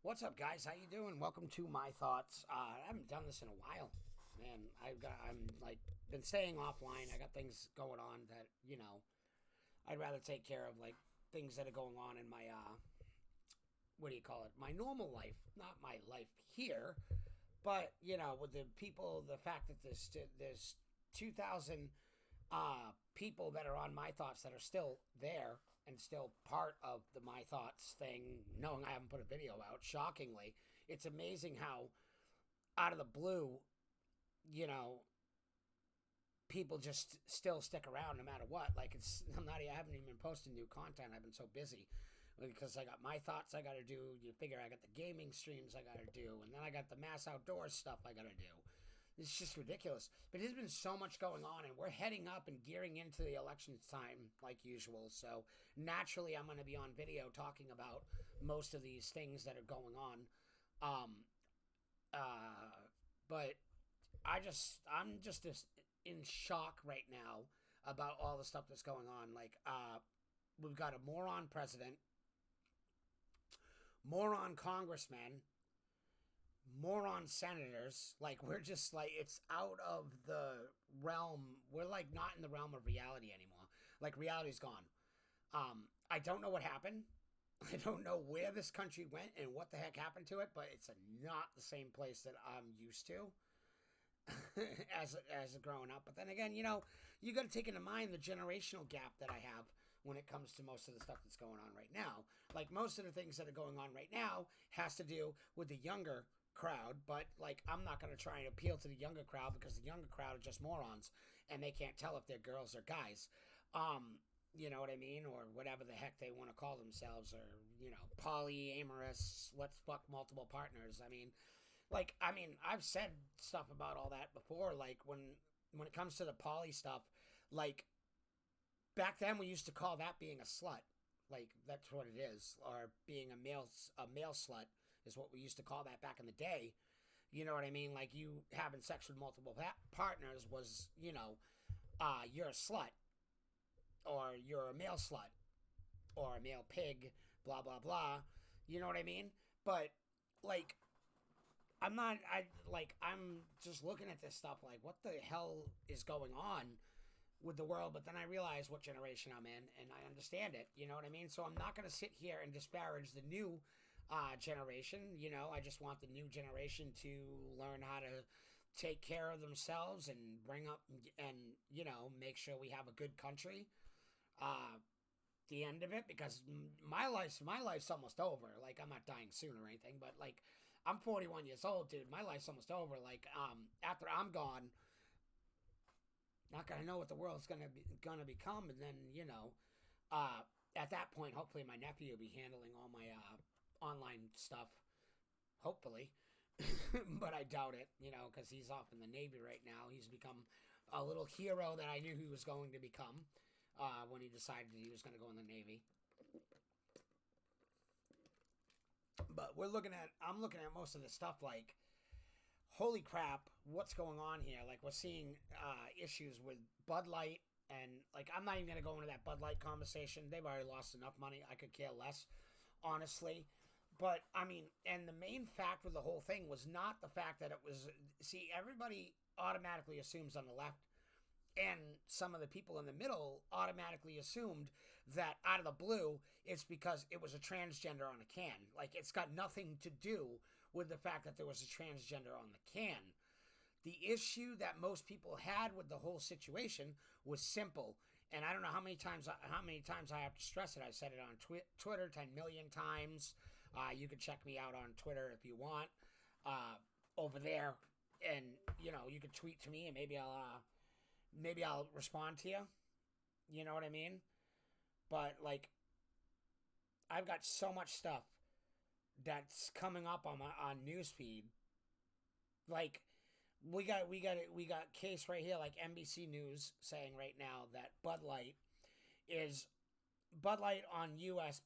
What's up, guys? How you doing? Welcome to my thoughts. I haven't done this in a while, man. I'm like been staying offline. I got things going on that I'd rather take care of, like things that are going on in my what do you call it? My normal life, not my life here, but with the people, the fact that there's 2,000 people that are on my thoughts that are still there and still part of the my thoughts thing, knowing I haven't put a video out. Shockingly, it's amazing how out of the blue, you know, people just still stick around no matter what. Like I haven't even been posting new content. I've been so busy because I got my thoughts I got to do. You figure I got the gaming streams I got to do, and then I got the mass outdoors stuff I got to do. It's just ridiculous. But there's been so much going on, and we're heading up and gearing into the election time like usual. So naturally, I'm going to be on video talking about most of these things that are going on. Um, but I'm just in shock right now about all the stuff that's going on. Like, we've got a moron president, moron congressman, moron senators. Like, we're just like, it's out of the realm. We're like not in the realm of reality anymore. Like, reality's gone. I don't know what happened. I don't know where this country went and what the heck happened to it, but it's not the same place that I'm used to as growing up. But then again, you got to take into mind the generational gap that I have when it comes to most of the stuff that's going on right now. Like, most of the things that are going on right now has to do with the younger crowd, but like, I'm not going to try and appeal to the younger crowd because the younger crowd are just morons and they can't tell if they're girls or guys. You know what I mean? Or whatever the heck they want to call themselves, or, polyamorous, let's fuck multiple partners. I've said stuff about all that before. Like, when it comes to the poly stuff, like, back then we used to call that being a slut. Like, that's what it is. Or being a male slut is what we used to call that back in the day. You know what I mean? Like, you having sex with multiple partners was, you're a slut. Or you're a male slut, or a male pig, blah, blah, blah. You know what I mean? But, like, I'm just looking at this stuff like, what the hell is going on with the world? But then I realize what generation I'm in, and I understand it. You know what I mean? So I'm not going to sit here and disparage the new generation. I just want the new generation to learn how to take care of themselves and bring up and, make sure we have a good country. The end of it, because my life's almost over. Like, I'm not dying soon or anything, but like, I'm 41 years old, dude. My life's almost over. Like, after I'm gone, not gonna know what the world's gonna become, and then at that point, hopefully my nephew will be handling all my online stuff. Hopefully. But I doubt it, because he's off in the Navy right now. He's become a little hero that I knew he was going to become. When he decided he was going to go in the Navy. But I'm looking at most of the stuff like, holy crap, what's going on here? Like, we're seeing issues with Bud Light, and like, I'm not even going to go into that Bud Light conversation. They've already lost enough money. I could care less, honestly. But, and the main fact with the whole thing was not the fact that it was, see, everybody automatically assumes on the left, and some of the people in the middle automatically assumed that out of the blue, it's because it was a transgender on a can. Like, it's got nothing to do with the fact that there was a transgender on the can. The issue that most people had with the whole situation was simple, and I don't know how many times I have to stress it. I've said it on Twitter 10 million times. You can check me out on Twitter if you want, over there, and you can tweet to me, and maybe I'll respond to you. You know what I mean? But like, I've got so much stuff that's coming up on newsfeed. Like, we got case right here, like NBC News saying right now that Bud Light on U.S.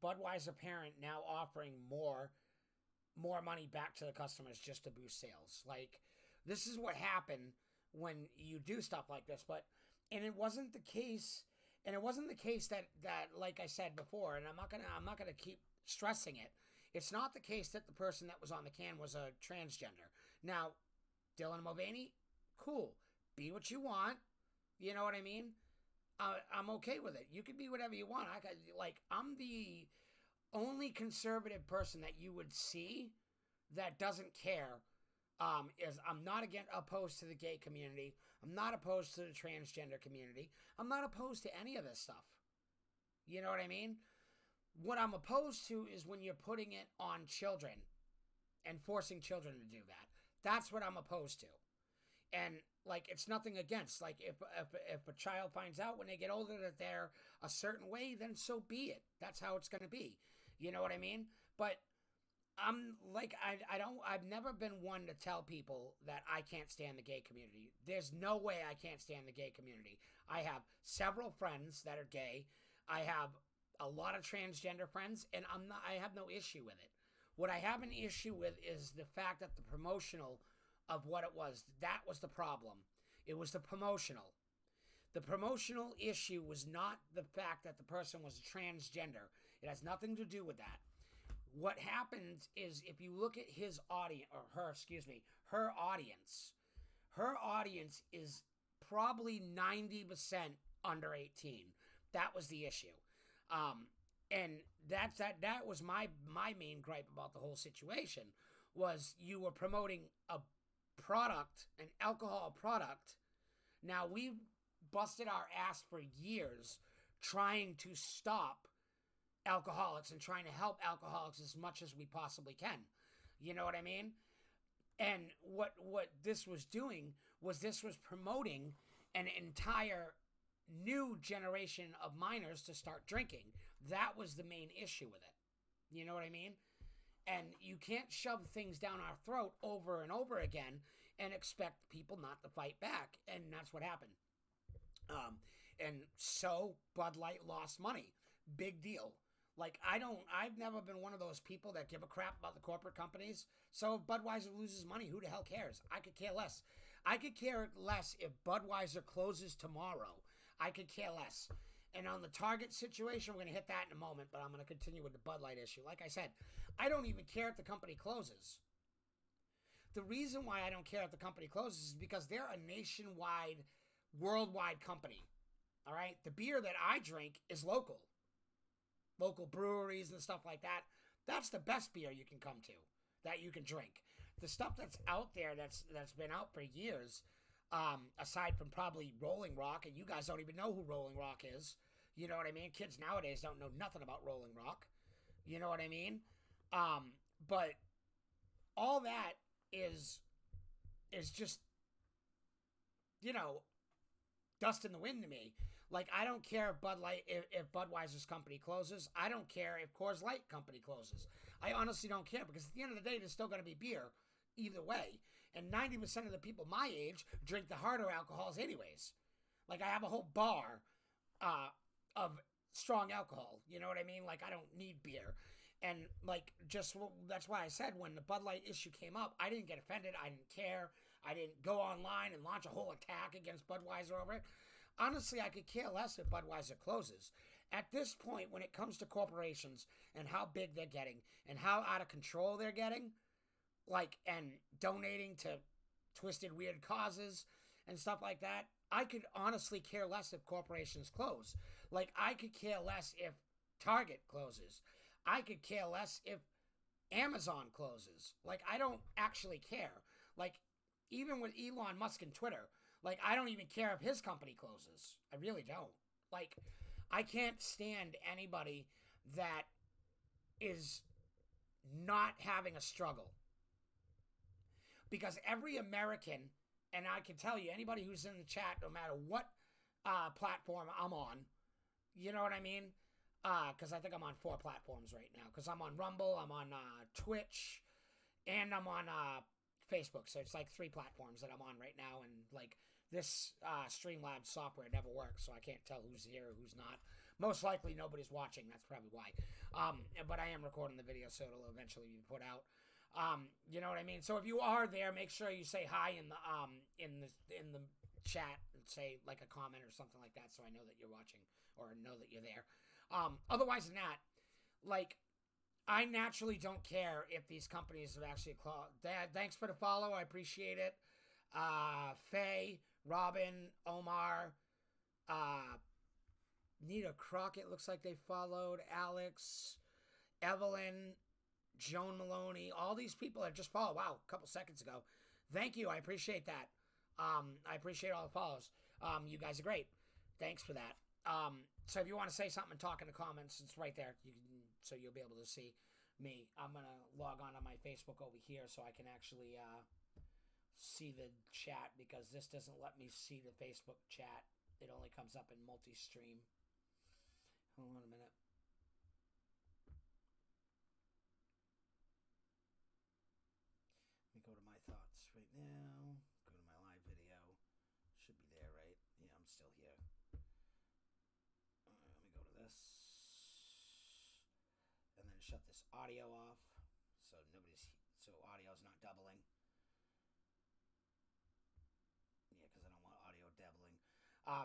Budweiser parent now offering more money back to the customers just to boost sales. Like, this is what happened when you do stuff like this. It wasn't the case that like I said before, and I'm not gonna keep stressing it. It's not the case that the person that was on the can was a transgender. Now, Dylan Mulvaney, cool. Be what you want. You know what I mean? I'm okay with it. You can be whatever you want. I'm the only conservative person that you would see that doesn't care. Is I'm not opposed to the gay community. I'm not opposed to the transgender community. I'm not opposed to any of this stuff. You know what I mean? What I'm opposed to is when you're putting it on children and forcing children to do that. That's what I'm opposed to. And like, it's nothing against, like, if a child finds out when they get older that they're a certain way, then so be it. That's how it's going to be. You know what I mean? But I'm like, I've never been one to tell people that I can't stand the gay community. There's no way I can't stand the gay community. I have several friends that are gay. I have a lot of transgender friends, and I have no issue with it. What I have an issue with is the fact that the promotional of what it was, that was the problem. It was the promotional. The promotional issue was not the fact that the person was transgender. It has nothing to do with that. What happens is, if you look at his audience, or her audience is probably 90% under 18. That was the issue. And that was my main gripe about the whole situation, was you were promoting a product, an alcohol product. Now, we've busted our ass for years trying to stop alcoholics and trying to help alcoholics as much as we possibly can. You know what I mean? And what this was doing was this was promoting an entire new generation of minors to start drinking. That was the main issue with it. You know what I mean? And you can't shove things down our throat over and over again and expect people not to fight back. And that's what happened. And so Bud Light lost money. Big deal. Like, I've never been one of those people that give a crap about the corporate companies. So if Budweiser loses money, who the hell cares? I could care less. I could care less if Budweiser closes tomorrow. I could care less. And on the Target situation, we're going to hit that in a moment, but I'm going to continue with the Bud Light issue. Like I said, I don't even care if the company closes. The reason why I don't care if the company closes is because they're a nationwide, worldwide company. All right? The beer that I drink is local. Local breweries and stuff like that. That's the best beer you can come to, that you can drink. The stuff that's out there that's been out for years, aside from probably Rolling Rock, and you guys don't even know who Rolling Rock is. You know what I mean? Kids nowadays don't know nothing about Rolling Rock. You know what I mean? But all that is just, you know, dust in the wind to me. Like, I don't care if Bud Light, if Budweiser's company closes. I don't care if Coors Light company closes. I honestly don't care, because at the end of the day, there's still going to be beer either way. And 90% of the people my age drink the harder alcohols anyways. Like, I have a whole bar of strong alcohol. You know what I mean? Like, I don't need beer. And, like, that's why I said when the Bud Light issue came up, I didn't get offended. I didn't care. I didn't go online and launch a whole attack against Budweiser over it. Honestly, I could care less if Budweiser closes. At this point, when it comes to corporations and how big they're getting and how out of control they're getting, like, and donating to twisted, weird causes and stuff like that, I could honestly care less if corporations close. Like, I could care less if Target closes. I could care less if Amazon closes. Like, I don't actually care. Like, even with Elon Musk and Twitter, like, I don't even care if his company closes. I really don't. Like, I can't stand anybody that is not having a struggle. Because every American, and I can tell you, anybody who's in the chat, no matter what platform I'm on, you know what I mean? Because I think I'm on 4 platforms right now. Because I'm on Rumble, I'm on Twitch, and I'm on Facebook. So it's like 3 platforms that I'm on right now. And, like, this Streamlabs software never works, so I can't tell who's here or who's not. Most likely nobody's watching. That's probably why. But I am recording the video, so it'll eventually be put out. You know what I mean? So if you are there, make sure you say hi in the chat and say, like, a comment or something like that, so I know that you're watching or know that you're there. Otherwise than that, like, I naturally don't care if these companies have actually Dad, thanks for the follow. I appreciate it. Faye, Robin, Omar, uh, Nita Crockett looks like they followed. Alex, Evelyn, Joan Maloney. All these people have just followed. Wow, a couple seconds ago. Thank you. I appreciate that. I appreciate all the follows. You guys are great. Thanks for that. So if you want to say something and talk in the comments, it's right there. So you'll be able to see me. I'm gonna log on to my Facebook over here so I can actually see the chat, because this doesn't let me see the Facebook chat. It only comes up in multi-stream. Hold on a minute. Let me go to my thoughts right now. Go to my live video. Should be there, right? Yeah, I'm still here. Let me go to this. And then shut this audio off so audio's not doubling. Yeah, because I don't want audio doubling.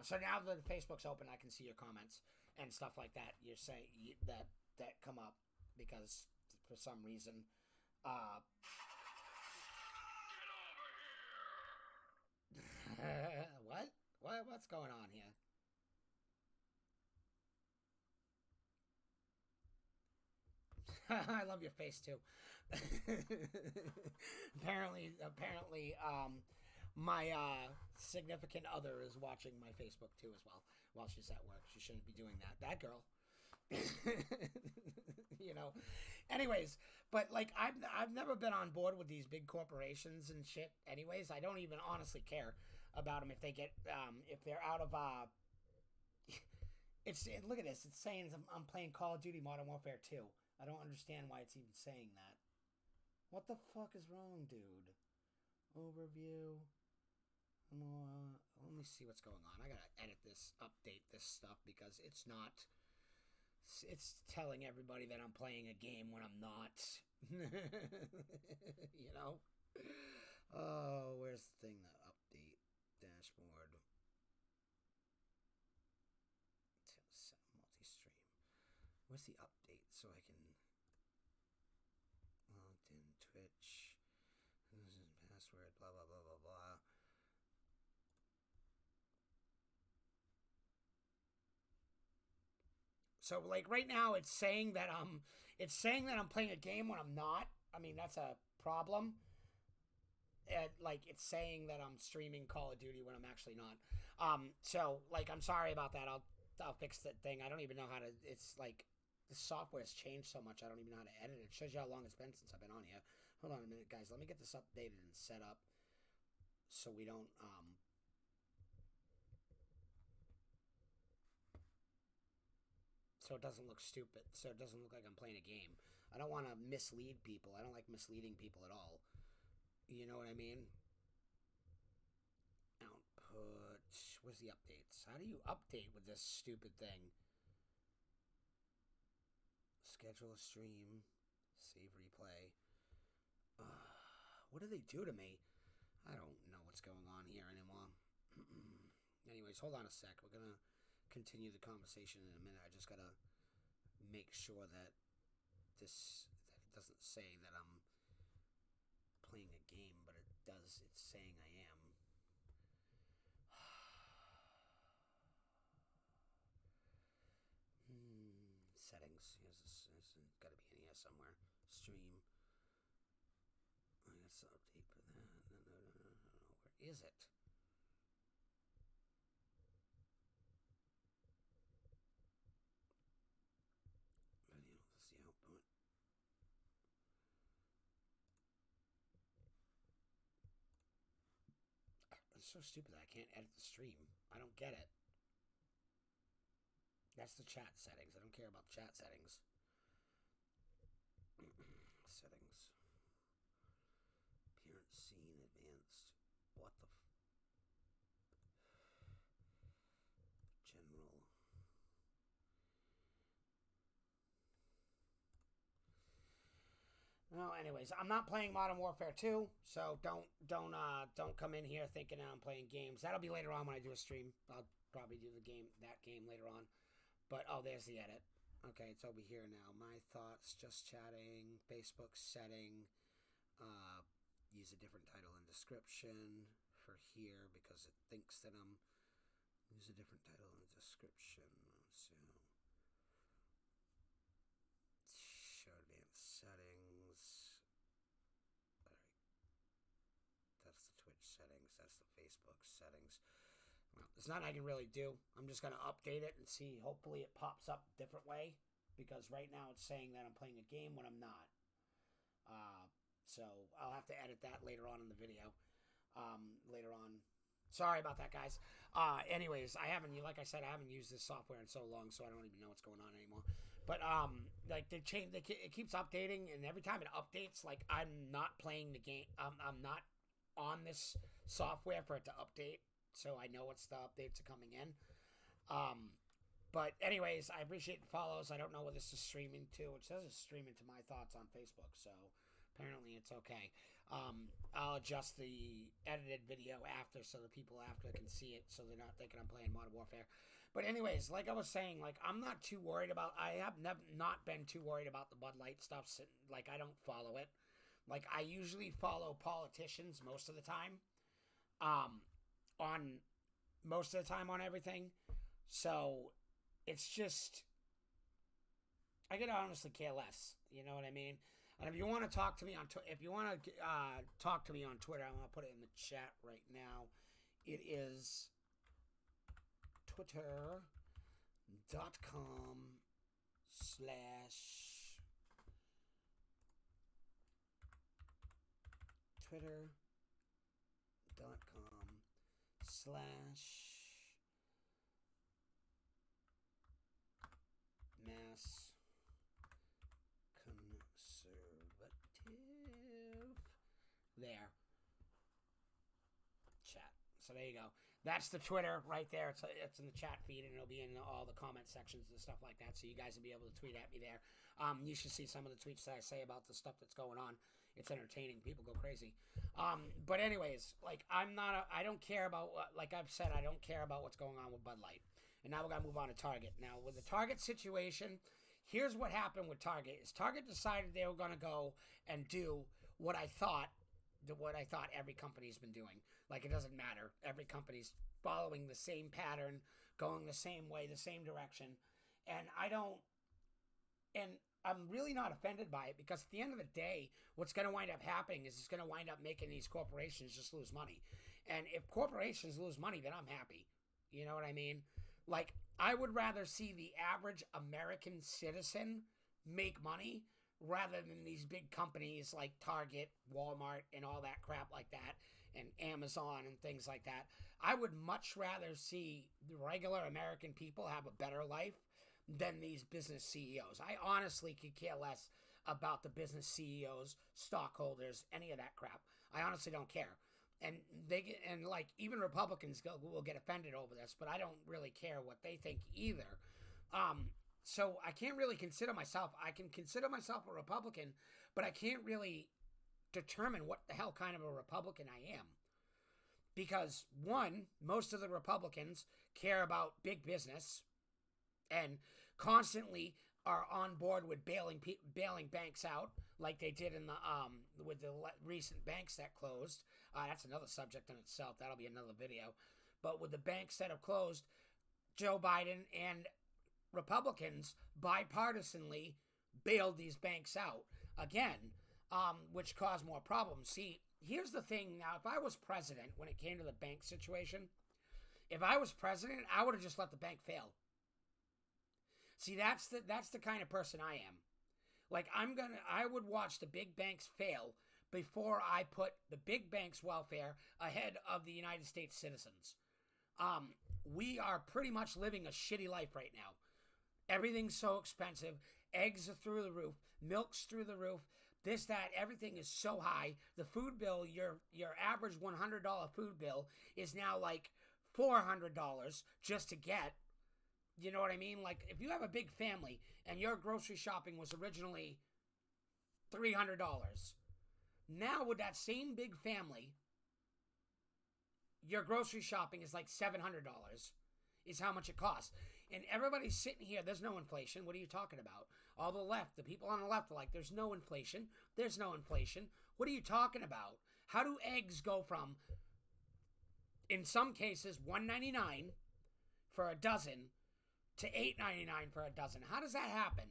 So now that Facebook's open, I can see your comments and stuff like that. You're saying that come up because for some reason. What? What's going on here? I love your face too. apparently, my significant other is watching my Facebook too as well while she's at work. She shouldn't be doing that. That girl. You know. Anyways, but like I've never been on board with these big corporations and shit. Anyways, I don't even honestly care about them if they get if they're out of look at this. It's saying I'm playing Call of Duty Modern Warfare 2. I don't understand why it's even saying that. What the fuck is wrong, dude? Overview. Let me see what's going on. I gotta edit this, update this stuff, because it's not. It's telling everybody that I'm playing a game when I'm not. You know? Oh, where's the thing that update? Dashboard. Multi-stream. Where's the update so I can logged in Twitch. This is password, blah blah blah blah blah. So like right now it's saying that I'm playing a game when I'm not. I mean, that's a problem. And like it's saying that I'm streaming Call of Duty when I'm actually not. So like I'm sorry about that. I'll fix that thing. I don't even know how to. It's like the software has changed so much. I don't even know how to edit it. It shows you how long it's been since I've been on here. Hold on a minute, guys. Let me get this updated and set up so we don't so it doesn't look stupid. So it doesn't look like I'm playing a game. I don't want to mislead people. I don't like misleading people at all. You know what I mean? Output. Where's the updates? How do you update with this stupid thing? Schedule a stream. Save replay. What do they do to me? I don't know what's going on here anymore. Anyways, hold on a sec. We're going to continue the conversation in a minute. I just got to make sure that it doesn't say that I'm playing a game, but it does. It's saying I am. Settings. It's got to be in here somewhere. Stream. I guess I'll update for that. No. Where is it? Video. That's the output. It's so stupid that I can't edit the stream. I don't get it. That's the chat settings. I don't care about chat settings. Settings. Appearance scene advanced. What the general. Well, anyways, I'm not playing Modern Warfare 2, so don't come in here thinking I'm playing games. That'll be later on when I do a stream. I'll probably do that game later on. But oh, there's the edit. Okay, it's over here now. My thoughts, just chatting, Facebook setting. Use a different title and description for here because it thinks that I'm. Use a different title and description. So, show advanced settings. Alright. That's the Twitch settings. That's the Facebook settings. Well, there's nothing I can really do. I'm just going to update it and see. Hopefully it pops up a different way. Because right now it's saying that I'm playing a game when I'm not. So I'll have to edit that later on in the video. Later on. Sorry about that, guys. Anyways, like I said, I haven't used this software in so long, so I don't even know what's going on anymore. But like it keeps updating, and every time it updates, like I'm not playing the game. I'm not on this software for it to update, so I know what's the updates are coming in. But anyways, I appreciate the follows. I don't know what this is streaming to. It says it's streaming to my thoughts on Facebook, so apparently it's okay. I'll adjust the edited video after so the people after can see it so they're not thinking I'm playing Modern Warfare. But anyways, like I was saying, like I'm not too worried about, I have not been too worried about the Bud Light stuff. Like I don't follow it. Like I usually follow politicians most of the time. On most of the time on everything. So it's just, I could honestly care less. You know what I mean? And if you want to talk to me on Twitter, I'm gonna put it in the chat right now. It is twitter.com/ mass conservative. There. Chat. So there you go. That's the Twitter right there. It's in the chat feed, and it'll be in all the comment sections and stuff like that, so you guys will be able to tweet at me there. You should see some of the tweets that I say about the stuff that's going on. It's entertaining. People go crazy. But anyways, like I don't care about like I've said, I don't care about what's going on with Bud Light. And now we're going to move on to Target. Now, with the Target situation, here's what happened with Target. Is Target decided they were going to go and do what I thought every company's been doing. Like, it doesn't matter. Every company's following the same pattern, going the same way, the same direction. And I'm really not offended by it because at the end of the day, what's going to wind up happening is it's going to wind up making these corporations just lose money. And if corporations lose money, then I'm happy. You know what I mean? Like, I would rather see the average American citizen make money rather than these big companies like Target, Walmart, and all that crap like that, and Amazon and things like that. I would much rather see the regular American people have a better life than these business CEOs. I honestly could care less about the business CEOs, stockholders, any of that crap. I honestly don't care. And like even Republicans will get offended over this, but I don't really care what they think either. So I can't really consider myself. I can consider myself a Republican, but I can't really determine what the hell kind of a Republican I am. Because one, most of the Republicans care about big business and constantly are on board with bailing banks out, like they did in the with the recent banks that closed. That's another subject in itself. That'll be another video. But with the banks that have closed, Joe Biden and Republicans bipartisanly bailed these banks out again, which caused more problems. See, here's the thing. Now, if I was president when it came to the bank situation, if I was president, I would have just let the bank fail. See, that's the kind of person I am. Like, I would watch the big banks fail before I put the big banks' welfare ahead of the United States citizens. We are pretty much living a shitty life right now. Everything's so expensive. Eggs are through the roof. Milk's through the roof. This, that, everything is so high. The food bill, your average $100 food bill is now like $400 just to get. You know what I mean? Like, if you have a big family and your grocery shopping was originally $300, now with that same big family, your grocery shopping is like $700 is how much it costs. And everybody's sitting here, there's no inflation. What are you talking about? All the left, the people on the left are like, there's no inflation. There's no inflation. What are you talking about? How do eggs go from, in some cases, $1.99 for a dozen to $8.99 for a dozen? How does that happen?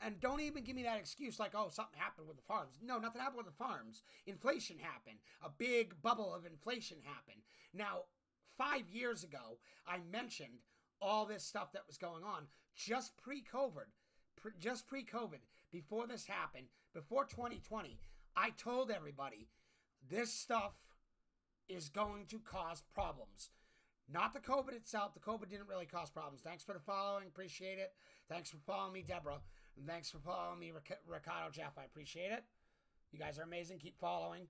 And don't even give me that excuse like, oh, something happened with the farms. No, nothing happened with the farms. Inflation happened. A big bubble of inflation happened. Now, 5 years ago, I mentioned all this stuff that was going on just pre-COVID. Before this happened, before 2020, I told everybody this stuff is going to cause problems. Not the COVID itself. The COVID didn't really cause problems. Thanks for the following. Appreciate it. Thanks for following me, Deborah. And thanks for following me, Ricardo Jeff. I appreciate it. You guys are amazing. Keep following.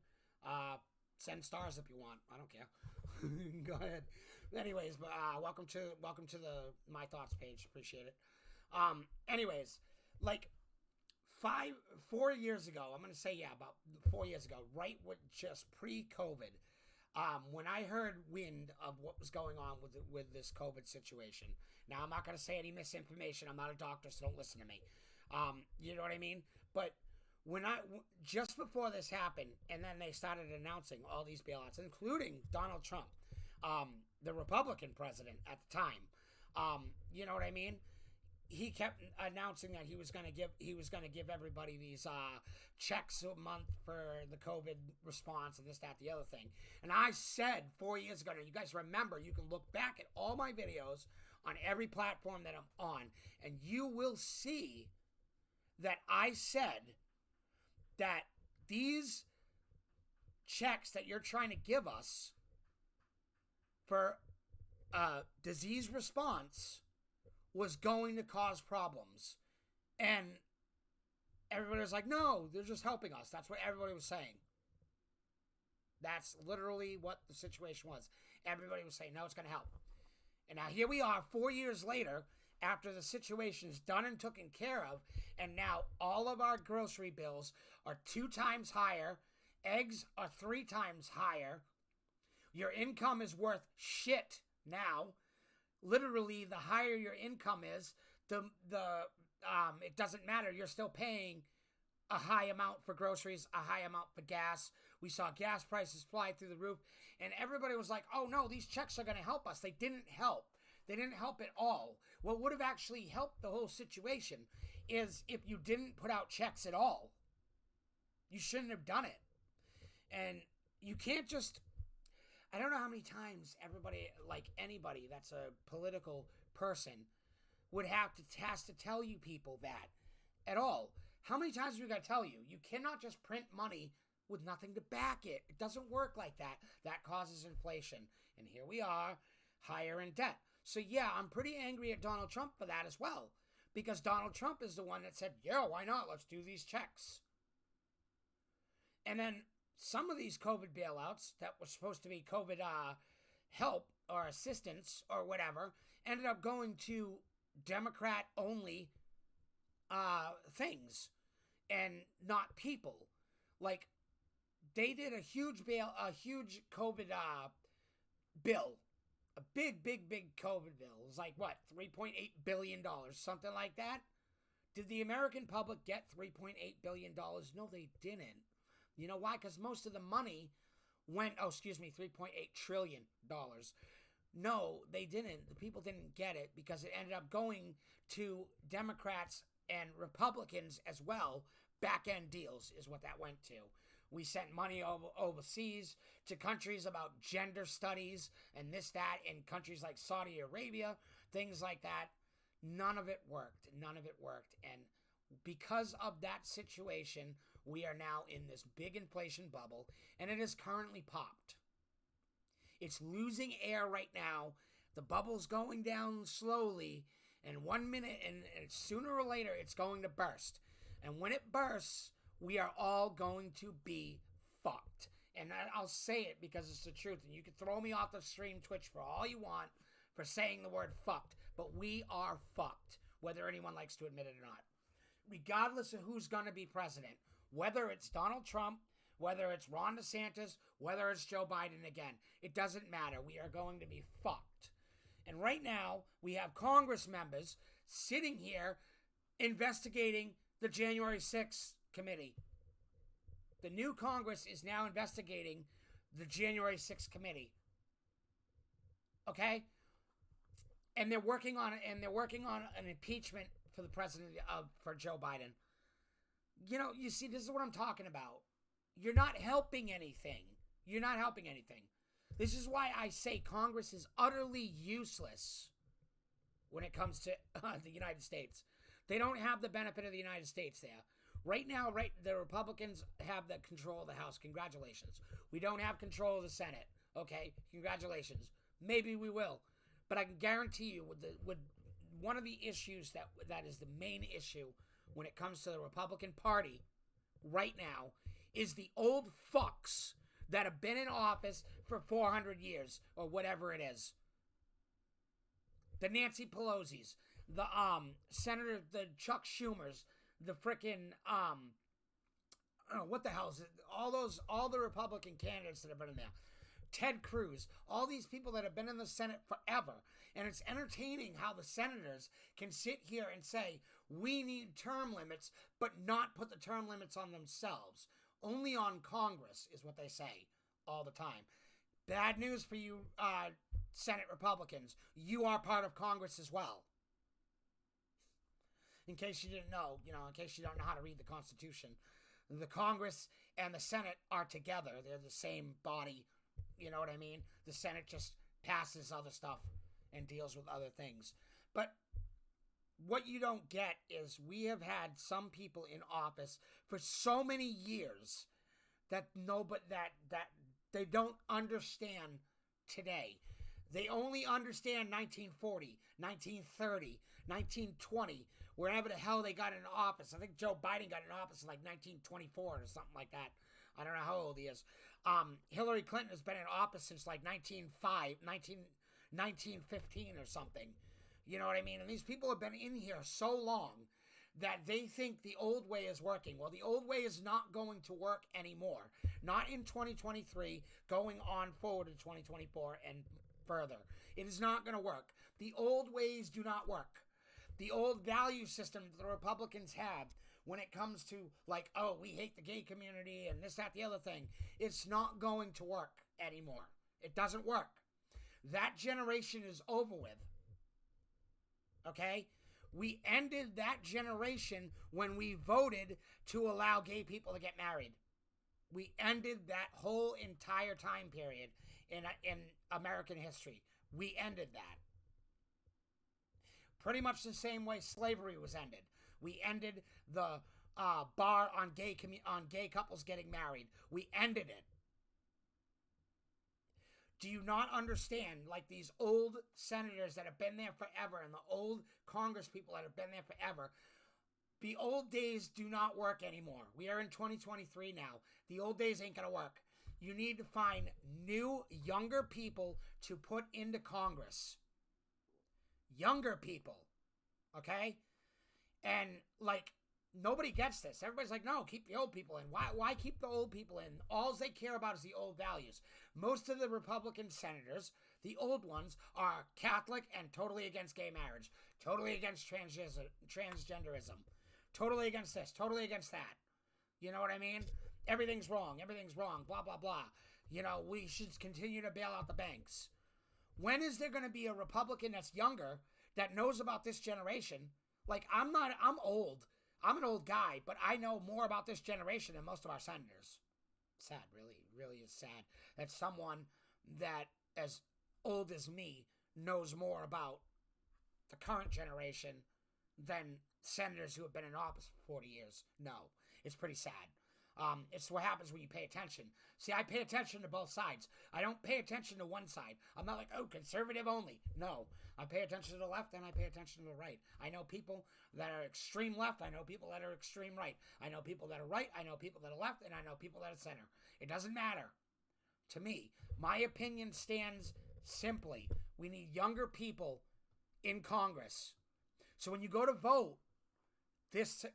Send stars if you want. I don't care. Go ahead. Anyways, but welcome to the My Thoughts page. Appreciate it. Anyways, like 4 years ago, I'm gonna say about 4 years ago, right with just pre-COVID. When I heard wind of what was going on with this COVID situation. Now, I'm not going to say any misinformation. I'm not a doctor, so don't listen to me. You know what I mean? But just before this happened, and then they started announcing all these bailouts, including Donald Trump, the Republican president at the time. You know what I mean? He kept announcing that he was going to give everybody these checks a month for the COVID response and this, that, the other thing. And I said 4 years ago, and you guys remember, you can look back at all my videos on every platform that I'm on, and you will see that I said that these checks that you're trying to give us for disease response was going to cause problems. And everybody was like, no, they're just helping us. That's what everybody was saying. That's literally what the situation was. Everybody was saying, no, it's going to help. And now here we are 4 years later, after the situation's done and taken care of, and now all of our grocery bills are 2 times higher. Eggs are 3 times higher. Your income is worth shit now. Literally, the higher your income is, it doesn't matter. You're still paying a high amount for groceries, a high amount for gas. We saw gas prices fly through the roof, and everybody was like, oh no, these checks are going to help us. They didn't help. They didn't help at all. What would have actually helped the whole situation is if you didn't put out checks at all. You shouldn't have done it. And you can't just... I don't know how many times anybody that's a political person has to tell you people that at all. How many times have we got to tell you? You cannot just print money with nothing to back it. It doesn't work like that. That causes inflation. And here we are, higher in debt. So yeah, I'm pretty angry at Donald Trump for that as well. Because Donald Trump is the one that said, yeah, why not? Let's do these checks. And then some of these COVID bailouts that were supposed to be COVID help or assistance or whatever ended up going to Democrat-only things and not people. Like, they did a huge COVID bill. A big COVID bill. It was like, what, $3.8 billion, something like that? Did the American public get $3.8 billion? No, they didn't. You know why? Because most of the money went, $3.8 trillion. No, they didn't. The people didn't get it because it ended up going to Democrats and Republicans as well. Back-end deals is what that went to. We sent money overseas to countries about gender studies and this, that, in countries like Saudi Arabia, things like that. None of it worked. And because of that situation, we are now in this big inflation bubble, and it is currently popped. It's losing air right now. The bubble's going down slowly, and 1 minute, and sooner or later, it's going to burst. And when it bursts, we are all going to be fucked. And I'll say it because it's the truth. And you can throw me off the stream Twitch for all you want for saying the word fucked. But we are fucked, whether anyone likes to admit it or not. Regardless of who's going to be president. Whether it's Donald Trump, whether it's Ron DeSantis, whether it's Joe Biden again. It doesn't matter. We are going to be fucked. And right now, we have Congress members sitting here investigating the January 6th committee. The new Congress is now investigating the January 6th committee. Okay? And they're working on it, and they're working on an impeachment for the president for Joe Biden. You see, this is what I'm talking about. You're not helping anything. You're not helping anything. This is why I say Congress is utterly useless when it comes to the United States. They don't have the benefit of the United States there. Right now, the Republicans have the control of the House. Congratulations. We don't have control of the Senate. Okay? Congratulations. Maybe we will. But I can guarantee you, with one of the issues that is the main issue when it comes to the Republican Party right now is the old fucks that have been in office for 400 years or whatever it is. The Nancy Pelosi's, the Senator, the Chuck Schumers, the frickin' what the hell is it? All the Republican candidates that have been in there. Ted Cruz, all these people that have been in the Senate forever. And it's entertaining how the senators can sit here and say, we need term limits, but not put the term limits on themselves. Only on Congress is what they say all the time. Bad news for you, Senate Republicans. You are part of Congress as well. In case you didn't know, in case you don't know how to read the Constitution, the Congress and the Senate are together. They're the same body. You know what I mean? The Senate just passes other stuff and deals with other things. But what you don't get is we have had some people in office for so many years that they don't understand today. They only understand 1940, 1930, 1920, wherever the hell they got in office. I think Joe Biden got in office in like 1924 or something like that. I don't know how old he is. Hillary Clinton has been in office since like 1915 or something. You know what I mean? And these people have been in here so long that they think the old way is working. Well, the old way is not going to work anymore. Not in 2023, going on forward to 2024 and further. It is not going to work. The old ways do not work. The old value system that the Republicans have when it comes to like, oh, we hate the gay community and this, that, the other thing, it's not going to work anymore. It doesn't work. That generation is over with. Okay? We ended that generation when we voted to allow gay people to get married. We ended that whole entire time period in American history. We ended that. Pretty much the same way slavery was ended. We ended the bar on gay couples getting married. We ended it. Do you not understand, like these old senators that have been there forever and the old Congress people that have been there forever, the old days do not work anymore. We are in 2023 now. The old days ain't going to work. You need to find new, younger people to put into Congress. Younger people. Okay? And, like, nobody gets this. Everybody's like, no, keep the old people in. Why keep the old people in? All they care about is the old values. Most of the Republican senators, the old ones, are Catholic and totally against gay marriage. Totally against transgenderism. Totally against this. Totally against that. You know what I mean? Everything's wrong. Everything's wrong. Blah, blah, blah. You know, we should continue to bail out the banks. When is there going to be a Republican that's younger that knows about this generation? Like, I'm old. I'm an old guy, but I know more about this generation than most of our senators. Sad, really, really is sad that someone that as old as me knows more about the current generation than senators who have been in office for 40 years. No, it's pretty sad. It's what happens when you pay attention. See, I pay attention to both sides. I don't pay attention to one side. I'm not like, oh, conservative only. No, I pay attention to the left and I pay attention to the right. I know people that are extreme left. I know people that are extreme right. I know people that are right. I know people that are left. And I know people that are center. It doesn't matter to me. My opinion stands simply. We need younger people in Congress. So when you go to vote this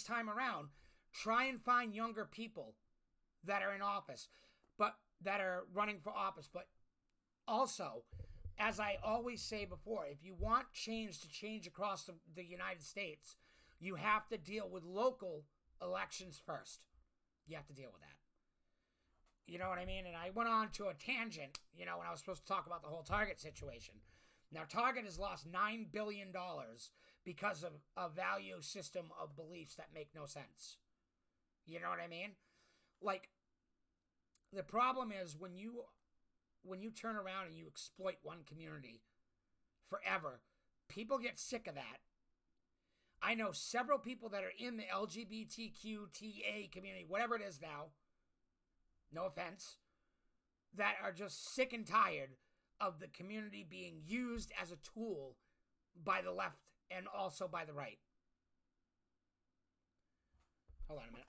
time around, try and find younger people that are in office, but that are running for office. But also, as I always say before, if you want change to change across the United States, you have to deal with local elections first. You have to deal with that. You know what I mean? And I went on to a tangent, when I was supposed to talk about the whole Target situation. Now, Target has lost $9 billion because of a value system of beliefs that make no sense. You know what I mean? Like, the problem is when you turn around and you exploit one community forever, people get sick of that. I know several people that are in the LGBTQTA community, whatever it is now, no offense, that are just sick and tired of the community being used as a tool by the left and also by the right. Hold on a minute.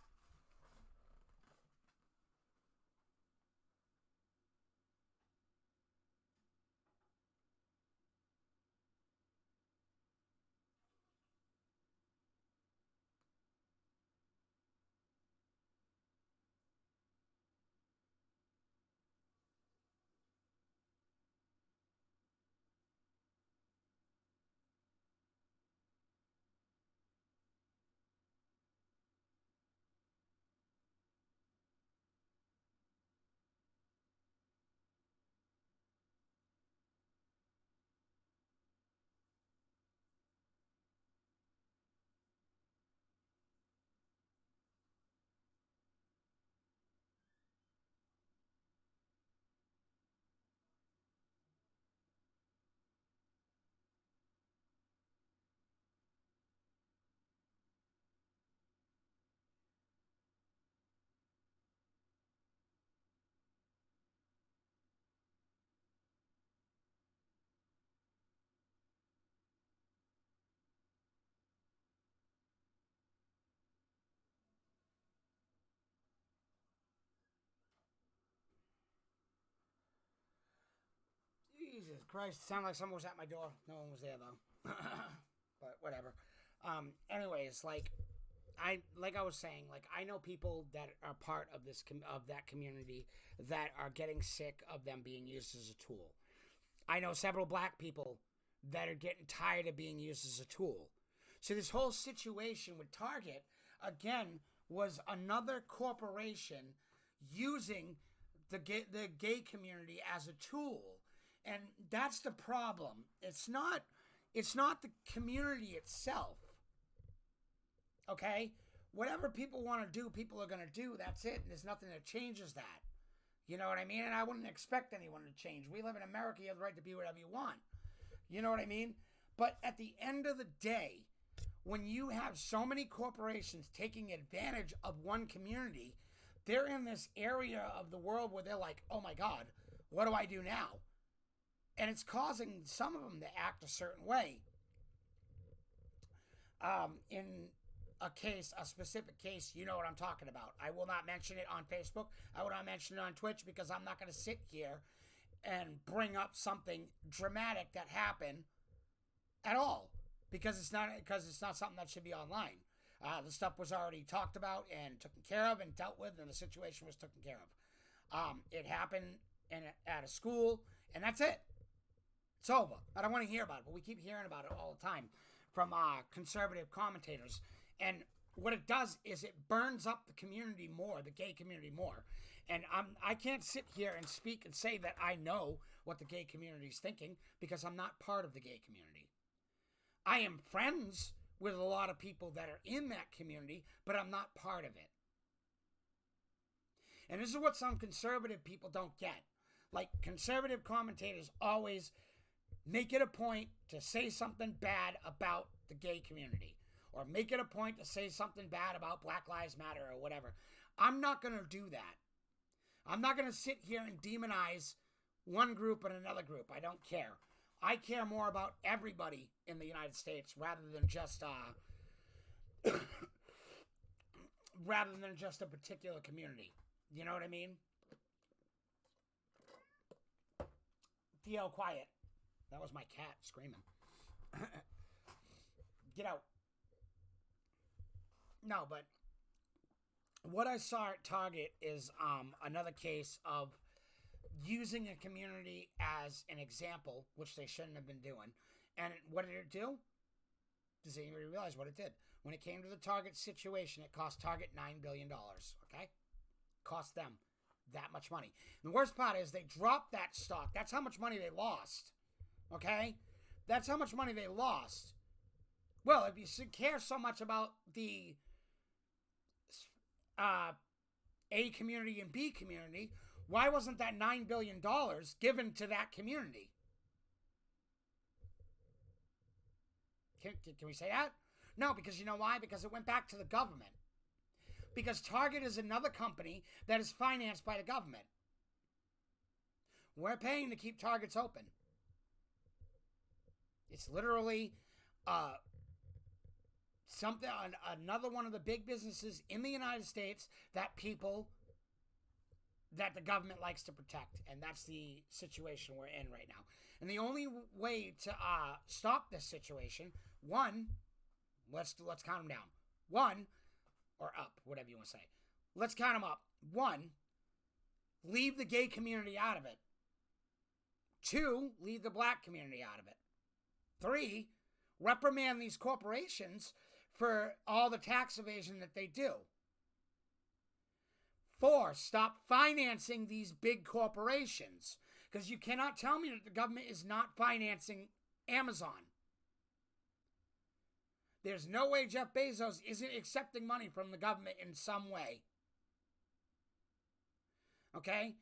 Jesus Christ, sounded like someone was at my door. No one was there though. But whatever. Anyways, like I was saying, like I know people that are part of that community that are getting sick of them being used as a tool. I know several black people that are getting tired of being used as a tool. So this whole situation with Target again was another corporation using the gay community as a tool. And that's the problem. It's not the community itself. Okay? Whatever people want to do, people are going to do. That's it. And there's nothing that changes that. You know what I mean? And I wouldn't expect anyone to change. We live in America. You have the right to be whatever you want. You know what I mean? But at the end of the day, when you have so many corporations taking advantage of one community, they're in this area of the world where they're like, oh my God, what do I do now? And it's causing some of them to act a certain way. In a specific case, you know what I'm talking about. I will not mention it on Facebook. I will not mention it on Twitch because I'm not going to sit here and bring up something dramatic that happened at all because it's not something that should be online. The stuff was already talked about and taken care of and dealt with, and the situation was taken care of. It happened at a school, and that's it. It's over. I don't want to hear about it, but we keep hearing about it all the time from conservative commentators. And what it does is it burns up the community more, the gay community more. And I can't sit here and speak and say that I know what the gay community is thinking because I'm not part of the gay community. I am friends with a lot of people that are in that community, but I'm not part of it. And this is what some conservative people don't get. Like, conservative commentators always make it a point to say something bad about the gay community, or make it a point to say something bad about Black Lives Matter or whatever. I'm not going to do that. I'm not going to sit here and demonize one group and another group. I don't care. I care more about everybody in the United States rather than just a particular community. You know what I mean? Theo, quiet. That was my cat screaming. Get out. No, but what I saw at Target is another case of using a community as an example, which they shouldn't have been doing. And what did it do? Does anybody realize what it did? When it came to the Target situation, it cost Target $9 billion, okay? Cost them that much money. And the worst part is they dropped that stock. That's how much money they lost, okay? That's how much money they lost. Well, if you care so much about the A community and B community, why wasn't that $9 billion given to that community? Can we say that? No, because you know why? Because it went back to the government. Because Target is another company that is financed by the government. We're paying to keep Targets open. It's literally another one of the big businesses in the United States that the government likes to protect, and that's the situation we're in right now. And the only way to stop this situation, one, let's count them down. One, or up, whatever you want to say. Let's count them up. One, leave the gay community out of it. Two, leave the black community out of it. Three, reprimand these corporations for all the tax evasion that they do. Four, stop financing these big corporations. Because you cannot tell me that the government is not financing Amazon. There's no way Jeff Bezos isn't accepting money from the government in some way. Okay?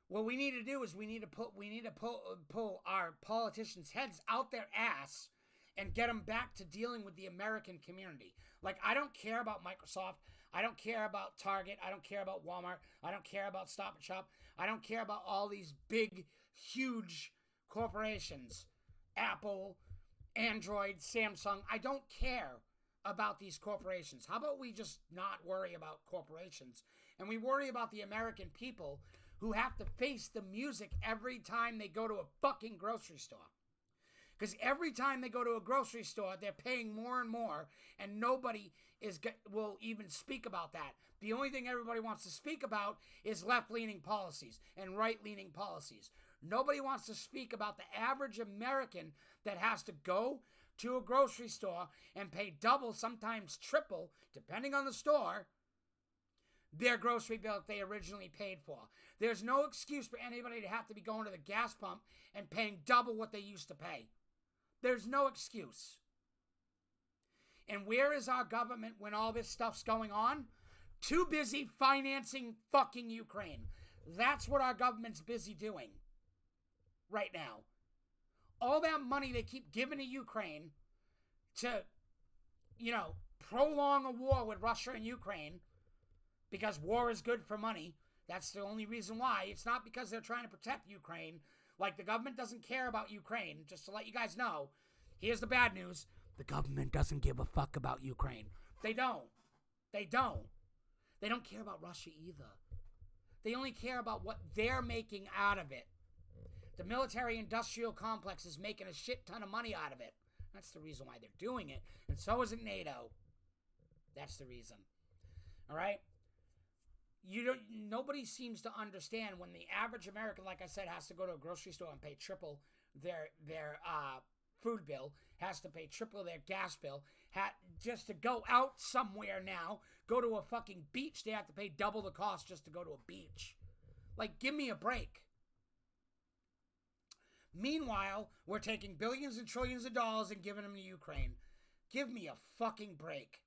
What we need to do is we need to pull our politicians' heads out their ass and get them back to dealing with the American community. Like, I don't care about Microsoft. I don't care about Target. I don't care about Walmart. I don't care about Stop & Shop. I don't care about all these big, huge corporations. Apple, Android, Samsung. I don't care about these corporations. How about we just not worry about corporations and we worry about the American people who have to face the music every time they go to a fucking grocery store? Because every time they go to a grocery store, they're paying more and more, and nobody will even speak about that. The only thing everybody wants to speak about is left-leaning policies and right-leaning policies. Nobody wants to speak about the average American that has to go to a grocery store and pay double, sometimes triple, depending on the store, their grocery bill that they originally paid for. There's no excuse for anybody to have to be going to the gas pump and paying double what they used to pay. There's no excuse. And where is our government when all this stuff's going on? Too busy financing fucking Ukraine. That's what our government's busy doing right now. All that money they keep giving to Ukraine to, prolong a war with Russia and Ukraine, because war is good for money. That's the only reason why. It's not because they're trying to protect Ukraine. Like, the government doesn't care about Ukraine. Just to let you guys know, here's the bad news. The government doesn't give a fuck about Ukraine. They don't. They don't. They don't care about Russia either. They only care about what they're making out of it. The military-industrial complex is making a shit ton of money out of it. That's the reason why they're doing it. And so isn't NATO. That's the reason. All right? Nobody seems to understand when the average American, like I said, has to go to a grocery store and pay triple their food bill, has to pay triple their gas bill, just to go out somewhere now, go to a fucking beach, they have to pay double the cost just to go to a beach. Like, give me a break. Meanwhile, we're taking billions and trillions of dollars and giving them to Ukraine. Give me a fucking break.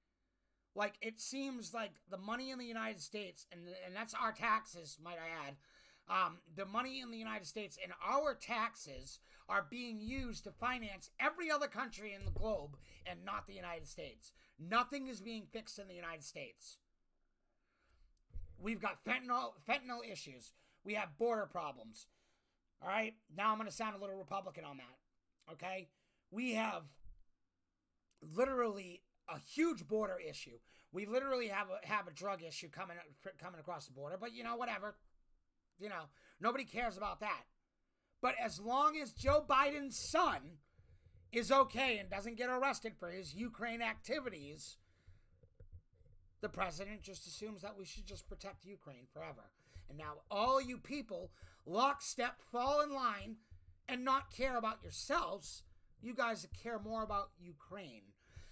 Like, it seems like the money in the United States, and that's our taxes, might I add, the money in the United States and our taxes are being used to finance every other country in the globe and not the United States. Nothing is being fixed in the United States. We've got fentanyl issues. We have border problems. All right? Now I'm going to sound a little Republican on that. Okay? We have literally a huge border issue. We literally have a drug issue coming across the border, but whatever. Nobody cares about that. But as long as Joe Biden's son is okay and doesn't get arrested for his Ukraine activities, the president just assumes that we should just protect Ukraine forever. And now all you people, lockstep, fall in line and not care about yourselves. You guys care more about Ukraine.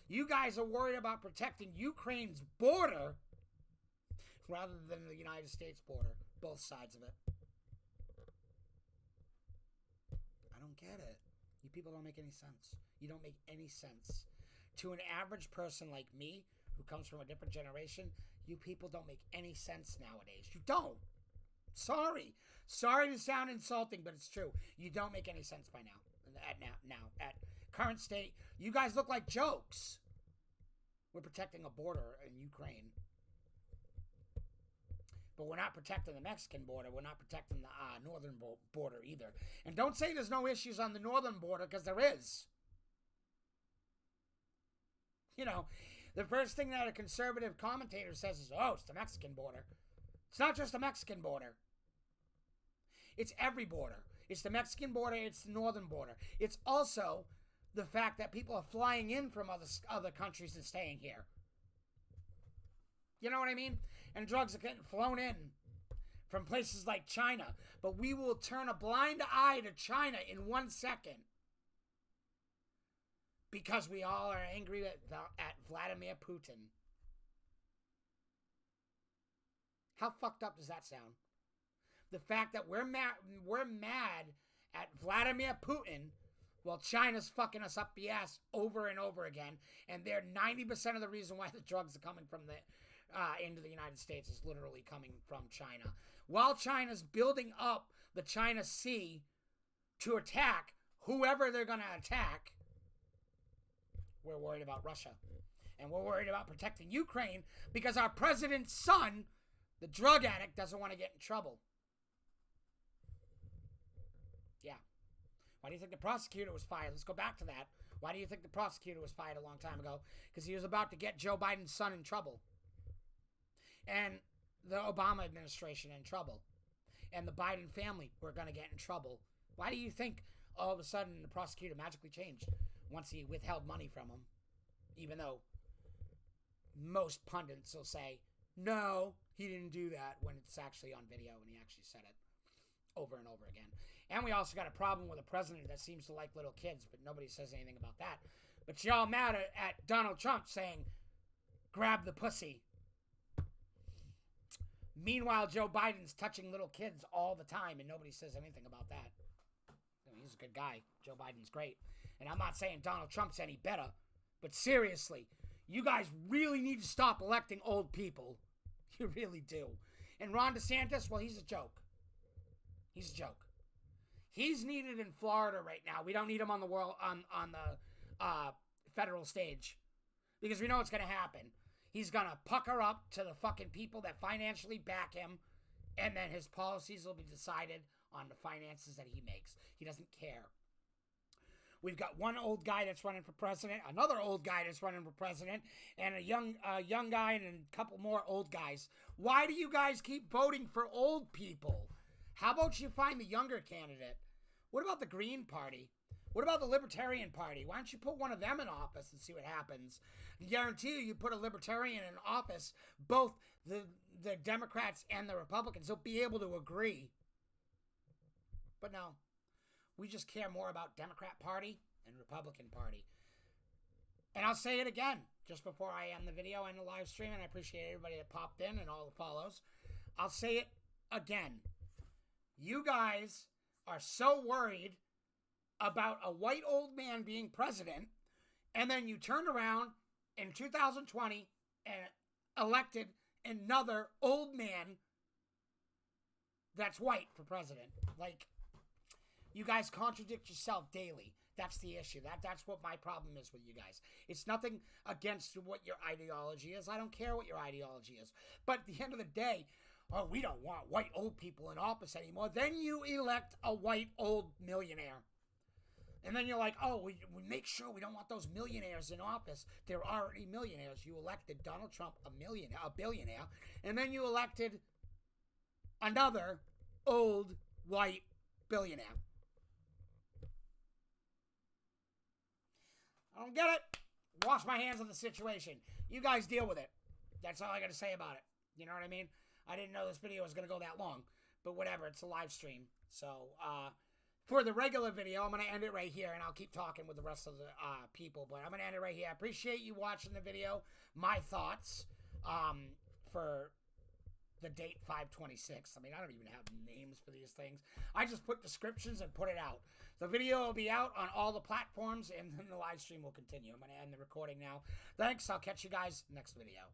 You guys are worried about protecting Ukraine's border rather than the United States border. Both sides of it. I don't get it. You people don't make any sense. You don't make any sense. To an average person like me, who comes from a different generation, you people don't make any sense nowadays. You don't. Sorry. Sorry to sound insulting, but it's true. You don't make any sense by now. At current state, you guys look like jokes. We're protecting a border in Ukraine. But we're not protecting the Mexican border. We're not protecting the northern border either. And don't say there's no issues on the northern border, because there is. You know, the first thing that a conservative commentator says is, oh, it's the Mexican border. It's not just the Mexican border. It's every border. It's the Mexican border. It's the northern border. It's also the fact that people are flying in from other countries and staying here. You know what I mean? And drugs are getting flown in from places like China. But we will turn a blind eye to China in 1 second. Because we all are angry at Vladimir Putin. How fucked up does that sound? The fact that we're mad at Vladimir Putin while China's fucking us up the ass over and over again, and they're 90% of the reason why the drugs are coming from into the United States is literally coming from China. While China's building up the China Sea to attack whoever they're going to attack, we're worried about Russia. And we're worried about protecting Ukraine because our president's son, the drug addict, doesn't want to get in trouble. Yeah. Why do you think the prosecutor was fired? Let's go back to that. Why do you think the prosecutor was fired a long time ago? Because he was about to get Joe Biden's son in trouble. And the Obama administration in trouble. And the Biden family were going to get in trouble. Why do you think all of a sudden the prosecutor magically changed once he withheld money from him? Even though most pundits will say, no, he didn't do that, when it's actually on video and he actually said it over and over again. And we also got a problem with a president that seems to like little kids, but nobody says anything about that. But y'all mad at Donald Trump saying, grab the pussy. Meanwhile, Joe Biden's touching little kids all the time, and nobody says anything about that. I mean, he's a good guy. Joe Biden's great. And I'm not saying Donald Trump's any better, but seriously, you guys really need to stop electing old people. You really do. And Ron DeSantis, well, he's a joke. He's a joke. He's needed in Florida right now. We don't need him on the federal stage, because we know what's going to happen. He's going to pucker up to the fucking people that financially back him, and then his policies will be decided on the finances that he makes. He doesn't care. We've got one old guy that's running for president, another old guy that's running for president, and a young guy and a couple more old guys. Why do you guys keep voting for old people? How about you find the younger candidate? What about the Green Party? What about the Libertarian Party? Why don't you put one of them in office and see what happens? I guarantee you put a Libertarian in office, both the Democrats and the Republicans will be able to agree. But no, we just care more about Democrat Party and Republican Party. And I'll say it again, just before I end the video and the live stream, and I appreciate everybody that popped in and all the follows. I'll say it again. You guys are so worried about a white old man being president, and then you turned around in 2020 and elected another old man that's white for president. Like, you guys contradict yourself daily. That's the issue. That's what my problem is with you guys. It's nothing against what your ideology is. I don't care what your ideology is. But at the end of the day, oh, we don't want white old people in office anymore. Then you elect a white old millionaire. And then you're like, oh, we make sure we don't want those millionaires in office. They're already millionaires. You elected Donald Trump a billionaire. And then you elected another old white billionaire. I don't get it. Wash my hands of the situation. You guys deal with it. That's all I got to say about it. You know what I mean? I didn't know this video was going to go that long. But whatever, it's a live stream. So, for the regular video, I'm going to end it right here, and I'll keep talking with the rest of the people. But I'm going to end it right here. I appreciate you watching the video. My thoughts for the date 5/26. I mean, I don't even have names for these things. I just put descriptions and put it out. The video will be out on all the platforms, and then the live stream will continue. I'm going to end the recording now. Thanks. I'll catch you guys next video.